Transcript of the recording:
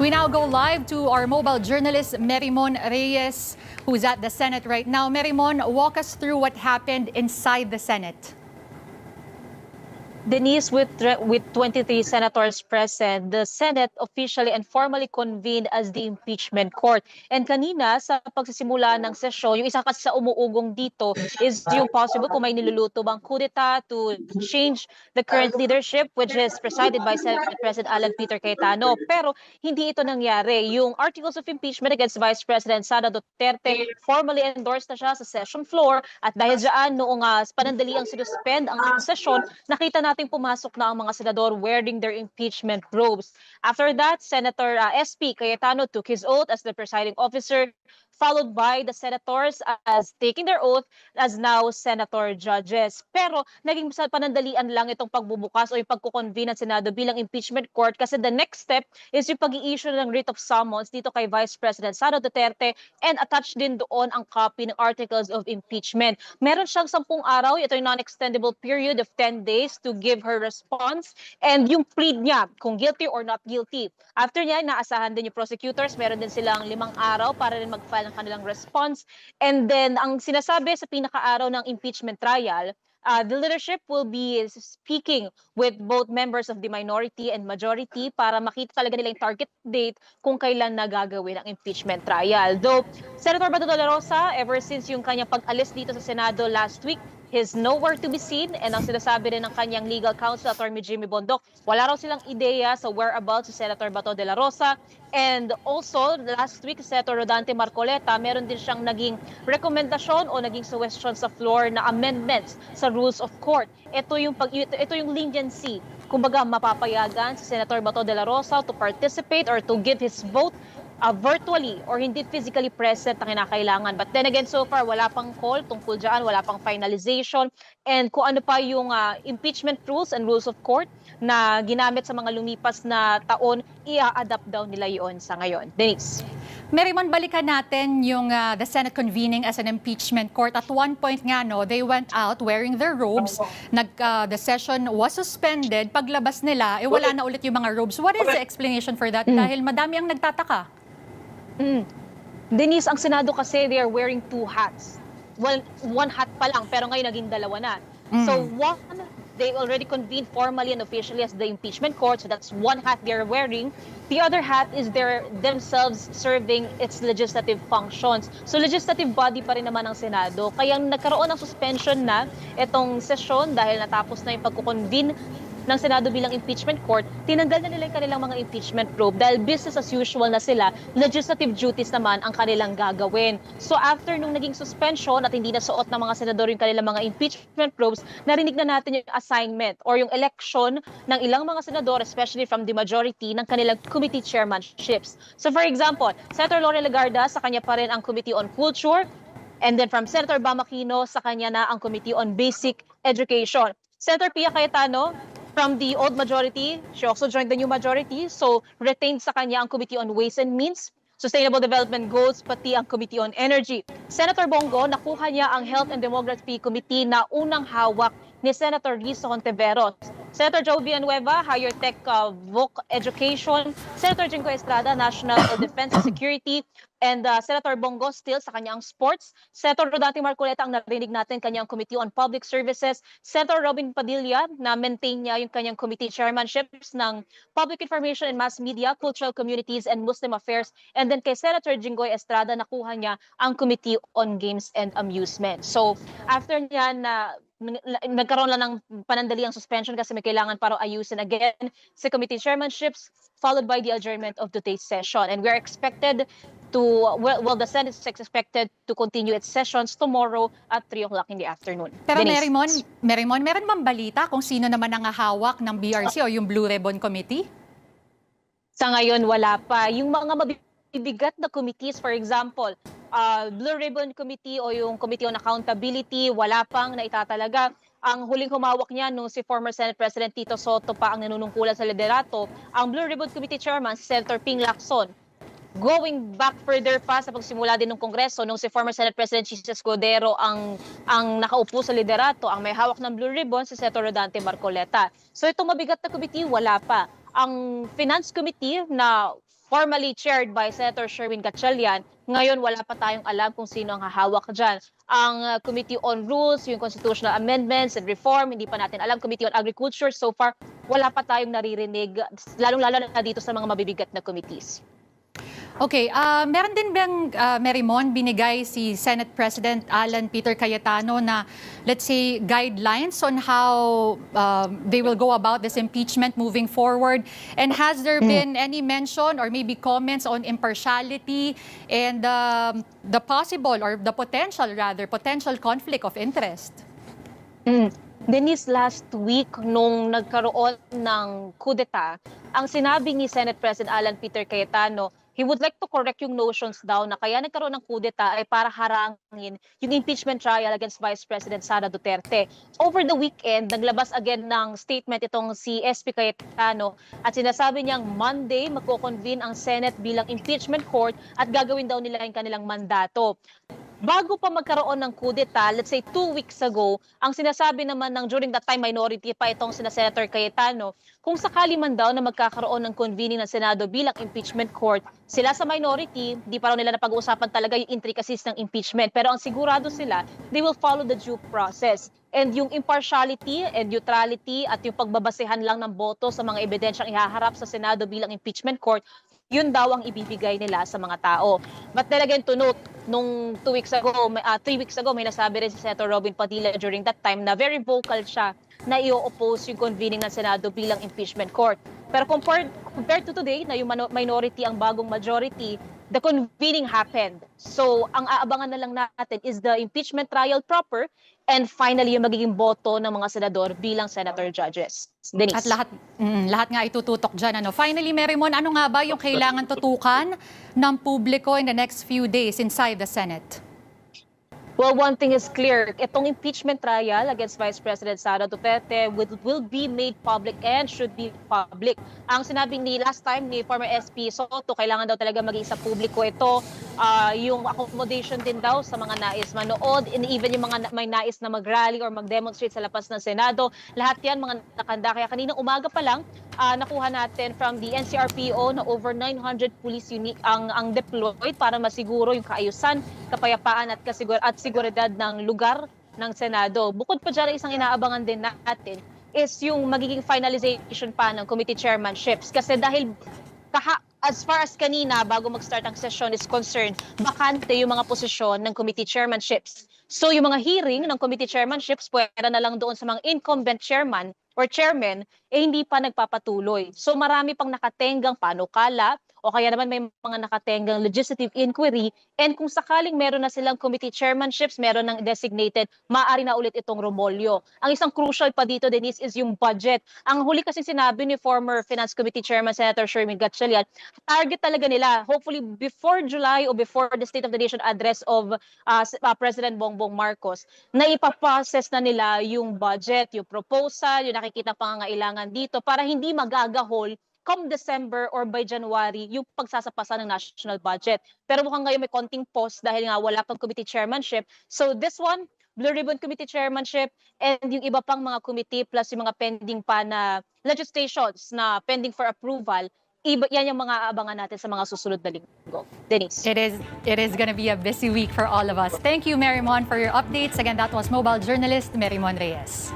We now go live to our mobile journalist, Merimon Reyes, who's at the Senate right now. Merimon, walk us through what happened inside the Senate. Denise, with 23 senators present, the Senate officially and formally convened as the impeachment court. And kanina, sa pagsisimula ng sesyon, yung isa kasi sa umuugong dito is yung possible kung may niluluto bang kudeta to change the current leadership, which is presided by Senate President Alan Peter Cayetano. Pero hindi ito nangyari. Yung articles of impeachment against Vice President Sara Duterte formally endorsed na siya sa session floor. At dahil dyan, noong panandaliang sinuspend ang sesyon, nakita nating pumasok na ang mga senador wearing their impeachment robes. After that, Senator SP Cayetano took his oath as the presiding officer, followed by the senators as taking their oath as now senator judges. Pero naging panandalian lang itong pagbubukas o yung pagkukonvene ng Senado bilang impeachment court kasi the next step is yung pag-i-issue ng writ of summons dito kay Vice President Sara Duterte and attached din doon ang copy ng articles of impeachment. Meron siyang 10 araw, ito yung non-extendable period of 10 days to give her response and yung plead niya kung guilty or not guilty. After niya, naasahan din yung prosecutors, meron din silang 5 araw para rin mag-file ng kanilang response. And then, ang sinasabi sa pinaka-araw ng impeachment trial, the leadership will be speaking with both members of the minority and majority para makita talaga nila yung target date kung kailan nagagawin ang impeachment trial. Though, Senator Bato de la Rosa, ever since yung kanyang pag-alis dito sa Senado last week, he's nowhere to be seen, and ang sinasabi rin ng kanyang legal counsel, Attorney Jimmy Bondoc, wala raw silang ideya sa whereabouts si Senator Bato de la Rosa. And also, last week, Senator Rodante Marcoleta, meron din siyang naging rekomendasyon o naging suggestion sa floor na amendments sa rules of court. Ito yung leniency. Kumbaga, mapapayagan si Senator Bato de la Rosa to participate or to give his vote virtually or hindi physically present na kinakailangan. But then again, so far, wala pang call tungkol dyan, wala pang finalization. And kung ano pa yung impeachment rules and rules of court na ginamit sa mga lumipas na taon, i-adapt daw nila yun sa ngayon. Denise. Merimon, balikan natin yung the Senate convening as an impeachment court. At one point nga, no, they went out wearing their robes. The session was suspended. Paglabas nila, wala na ulit yung mga robes. What is the explanation for that? Dahil madami ang nagtataka. Denise, ang Senado kasi, they are wearing 2 hats. Well, 1 hat pa lang, pero ngayon naging 2 na. So one, they already convened formally and officially as the impeachment court, so that's 1 hat they're wearing. The other hat is they're themselves serving its legislative functions. So legislative body pa rin naman ang Senado. Kaya nagkaroon ng suspension na itong session dahil natapos na yung pagkukonvene ng Senado bilang impeachment court, tinanggal na nila yung kanilang mga impeachment probe dahil business as usual na sila, legislative duties naman ang kanilang gagawin. So after nung naging suspension at hindi na suot ng mga senador yung kanilang mga impeachment probes, narinig na natin yung assignment or yung election ng ilang mga senador, especially from the majority, ng kanilang committee chairmanships. So for example, Senator Lore Legarda, sa kanya pa rin ang Committee on Culture, and then from Senator Bam Aquino, sa kanya na ang Committee on Basic Education. Senator Pia Cayetano, from the old majority, she also joined the new majority, so retained sa kanya ang Committee on Ways and Means, Sustainable Development Goals, pati ang Committee on Energy. Senator Bongo, nakuha niya ang Health and Demography Committee na unang hawak ni Senator Rizzo Hontiveros. Senator Joe Villanueva, Higher Tech Voc Education. Senator Jingo Estrada, National Defense and Security. And Senator Bongo still sa kanyang sports. Senator Rodante Marcoleta, ang narinig natin, kanyang Committee on Public Services. Senator Robin Padilla, na maintain niya yung kanyang committee chairmanships ng Public Information and Mass Media, Cultural Communities, and Muslim Affairs. And then kay Senator Jingoy Estrada, nakuha niya ang Committee on Games and Amusement. So after niya na nagkaroon lang ng panandaliang suspension kasi may kailangan para ayusin again sa committee chairmanships, followed by the adjournment of today's session. And we're expected to, well, the Senate is expected to continue its sessions tomorrow at 3 o'clock in the afternoon. Pero Merimon, meron bang balita kung sino naman ang hawak ng BRC o yung Blue Ribbon Committee? Sa ngayon, wala pa. Yung mga mabibigat na committees, for example, Blue Ribbon Committee o yung Committee on Accountability, wala pang naitatalaga. Ang huling humawak niya nung si former Senate President Tito Soto pa ang nanunungkulan sa liderato, ang Blue Ribbon Committee Chairman, si Senator Ping Lacson. Going back further pa sa pagsimula din ng Kongreso, nung si former Senate President Jesus Cordero ang nakaupo sa liderato, ang may hawak ng Blue Ribbon, si Senator Rodante Marcoleta. So itong mabigat na committee, wala pa. Ang Finance Committee na formerly chaired by Senator Sherwin Gatchalian. Ngayon, wala pa tayong alam kung sino ang hahawak dyan. Ang Committee on Rules, yung Constitutional Amendments and Reform, hindi pa natin alam. Committee on Agriculture, so far, wala pa tayong naririnig, lalong-lalo na dito sa mga mabibigat na committees. Okay, meron din bang Merimon binigay si Senate President Alan Peter Cayetano na, let's say, guidelines on how they will go about this impeachment moving forward? And has there been any mention or maybe comments on impartiality and the possible or the potential conflict of interest? Denise, last week nung nagkaroon ng kudeta, ang sinabi ni Senate President Alan Peter Cayetano, he would like to correct yung notions daw na kaya nagkaroon ng kudeta ay para harangin yung impeachment trial against Vice President Sara Duterte. Over the weekend, naglabas again ng statement itong si SP Cayetano at sinasabi niyang Monday magko-convene ang Senate bilang impeachment court at gagawin daw nila yung kanilang mandato. Bago pa magkaroon ng kudeta, let's say 2 weeks ago, ang sinasabi naman ng during that time minority pa itong sina Senator Cayetano, kung sakali man daw na magkakaroon ng convening ng Senado bilang impeachment court, sila sa minority, di pa raw nila napag-uusapan talaga yung intricacies ng impeachment. Pero ang sigurado sila, they will follow the due process. And yung impartiality and neutrality at yung pagbabasehan lang ng boto sa mga ebidensyang ihaharap sa Senado bilang impeachment court, yun daw ang ibibigay nila sa mga tao. But then again, to note, nung 3 weeks ago, may nasabi rin si Senator Robin Padilla during that time na very vocal siya na i-oppose yung convening ng Senado bilang impeachment court. Pero compared to today, na yung minority ang bagong majority, the convening happened. So, ang aabangan na lang natin is the impeachment trial proper and finally yung magiging boto ng mga senador bilang senator judges. Denise. At lahat nga itututok dyan. Finally, Merimon, ano nga ba yung kailangan tutukan ng publiko in the next few days inside the Senate? Well, one thing is clear. Itong impeachment trial against Vice President Sara Duterte will be made public and should be public. Ang sinabi ni last time ni former SP Soto, kailangan daw talaga maging sa publiko ito. Yung accommodation din daw sa mga nais manood, and even yung mga may nais na mag-rally or mag-demonstrate sa labas ng Senado. Lahat yan mga nakanda. Kaya kaninang umaga pa lang, nakuha natin from the NCRPO na over 900 police unit ang deployed para masiguro yung kaayusan, kapayapaan at seguridad ng lugar ng Senado. Bukod pa dyan, isang inaabangan din natin is yung magiging finalization pa ng committee chairmanships. Kasi dahil as far as kanina, bago mag-start ang session is concerned, bakante yung mga posisyon ng committee chairmanships. So yung mga hearing ng committee chairmanships, pwera na lang doon sa mga incumbent chairman or chairman, hindi pa nagpapatuloy. So marami pang nakatenggang panukala o kaya naman may mga nakatenggang legislative inquiry, and kung sakaling meron na silang committee chairmanships, meron ng designated, maaari na ulit itong romolyo. Ang isang crucial pa dito, Denise, is yung budget. Ang huli kasi sinabi ni former Finance Committee Chairman Senator Sherwin Gatchalian, target talaga nila, hopefully before July or before the State of the Nation address of President Bongbong Marcos, na ipaprocess na nila yung budget, yung proposal, yung nakikita pangangailangan dito para hindi magagahol come December or by January yung pagsasapasa ng national budget. Pero mukhang ngayon may konting pause dahil nga wala pang committee chairmanship. So this one, Blue Ribbon Committee chairmanship, and yung iba pang mga committee plus yung mga pending pa na legislations na pending for approval, yan yung mga aabangan natin sa mga susunod na linggo. Denise. It is gonna be a busy week for all of us. Thank you, Merimon, for your updates. Again, that was mobile journalist Merimon Reyes.